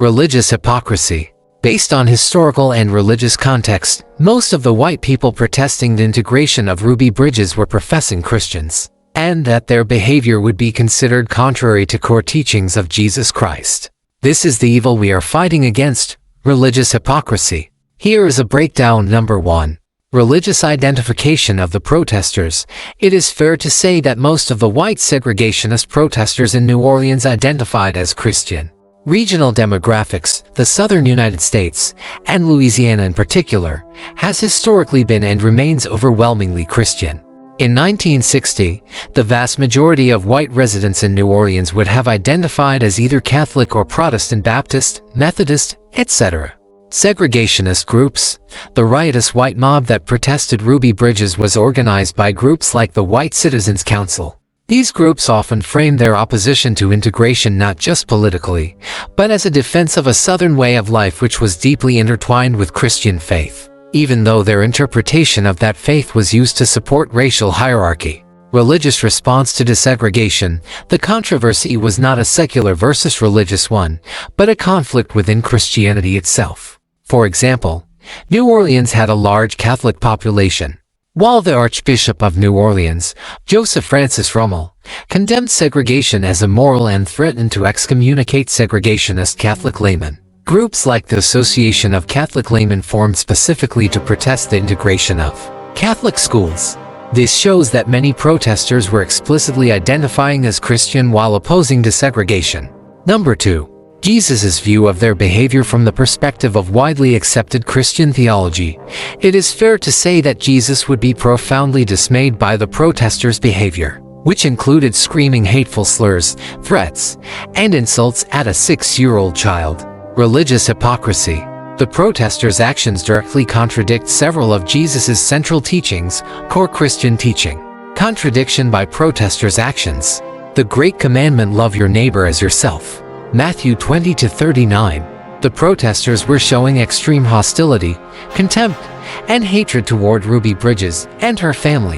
Religious hypocrisy. Based on historical and religious context, most of the white people protesting the integration of Ruby Bridges were professing Christians, and that their behavior would be considered contrary to core teachings of Jesus Christ. This is the evil we are fighting against: religious hypocrisy. Here is a breakdown. Number 1. Religious identification of the protesters. It is fair to say that most of the white segregationist protesters in New Orleans identified as Christian. Regional demographics. The southern United States, and Louisiana in particular, has historically been and remains overwhelmingly Christian. In 1960, the vast majority of white residents in New Orleans would have identified as either Catholic or Protestant, Baptist, Methodist, etc. Segregationist groups. The riotous white mob that protested Ruby Bridges was organized by groups like the White Citizens Council. These groups often framed their opposition to integration not just politically, but as a defense of a Southern way of life which was deeply intertwined with Christian faith, even though their interpretation of that faith was used to support racial hierarchy. Religious response to desegregation. The controversy was not a secular versus religious one, but a conflict within Christianity itself. For example, New Orleans had a large Catholic population, while the Archbishop of New Orleans, Joseph Francis Rummel, condemned segregation as immoral and threatened to excommunicate segregationist Catholic laymen. Groups like the Association of Catholic Laymen formed specifically to protest the integration of Catholic schools. This shows that many protesters were explicitly identifying as Christian while opposing desegregation. Number 2. Jesus' view of their behavior from the perspective of widely accepted Christian theology. It is fair to say that Jesus would be profoundly dismayed by the protesters' behavior, which included screaming hateful slurs, threats, and insults at a 6-year-old child. Religious hypocrisy. The protesters' actions directly contradict several of Jesus' central teachings, core Christian teaching. Contradiction by protesters' actions. The Great Commandment: love your neighbor as yourself. Matthew 20-39. The protesters were showing extreme hostility, contempt, and hatred toward Ruby Bridges and her family,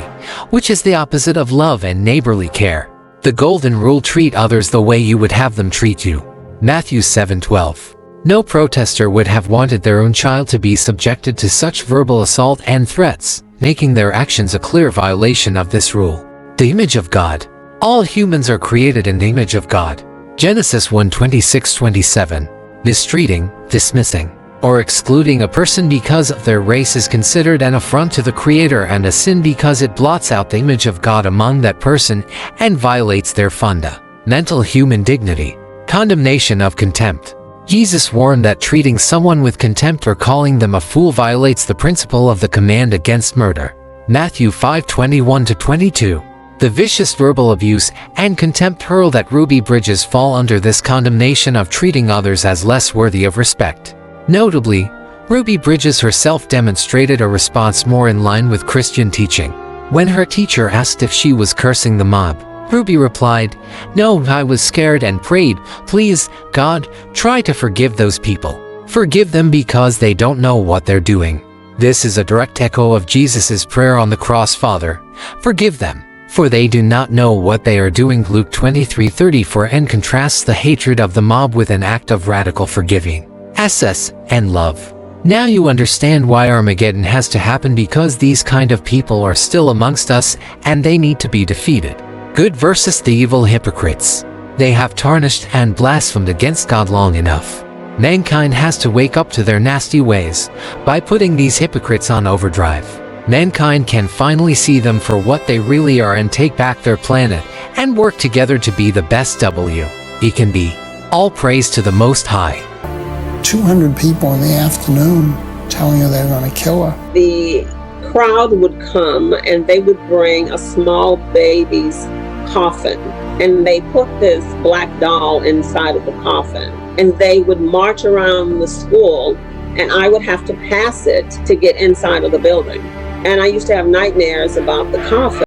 which is the opposite of love and neighborly care. The Golden Rule: treat others the way you would have them treat you. Matthew 7:12. No protester would have wanted their own child to be subjected to such verbal assault and threats, making their actions a clear violation of this rule. The image of God. All humans are created in the image of God. Genesis 1:26-27. Mistreating, dismissing, or excluding a person because of their race is considered an affront to the Creator and a sin because it blots out the image of God among that person and violates their fundamental human dignity. Condemnation of contempt. Jesus warned that treating someone with contempt or calling them a fool violates the principle of the command against murder. Matthew 5:21-22. The vicious verbal abuse and contempt hurled at Ruby Bridges fall under this condemnation of treating others as less worthy of respect. Notably, Ruby Bridges herself demonstrated a response more in line with Christian teaching. When her teacher asked if she was cursing the mob, Ruby replied, "No, I was scared and prayed, please, God, try to forgive those people. Forgive them because they don't know what they're doing." This is a direct echo of Jesus' prayer on the cross: "Father, forgive them, for they do not know what they are doing." Luke 23:34, and contrasts the hatred of the mob with an act of radical forgiving, and love. Now you understand why Armageddon has to happen, because these kind of people are still amongst us and they need to be defeated. Good versus the evil hypocrites. They have tarnished and blasphemed against God long enough. Mankind has to wake up to their nasty ways by putting these hypocrites on overdrive. Mankind can finally see them for what they really are and take back their planet and work together to be the best it can be. All praise to the Most High. 200 people in the afternoon telling her they're going to kill her. The crowd would come and they would bring a small baby's coffin, and they put this black doll inside of the coffin, and they would march around the school, and I would have to pass it to get inside of the building. And I used to have nightmares about the coffin.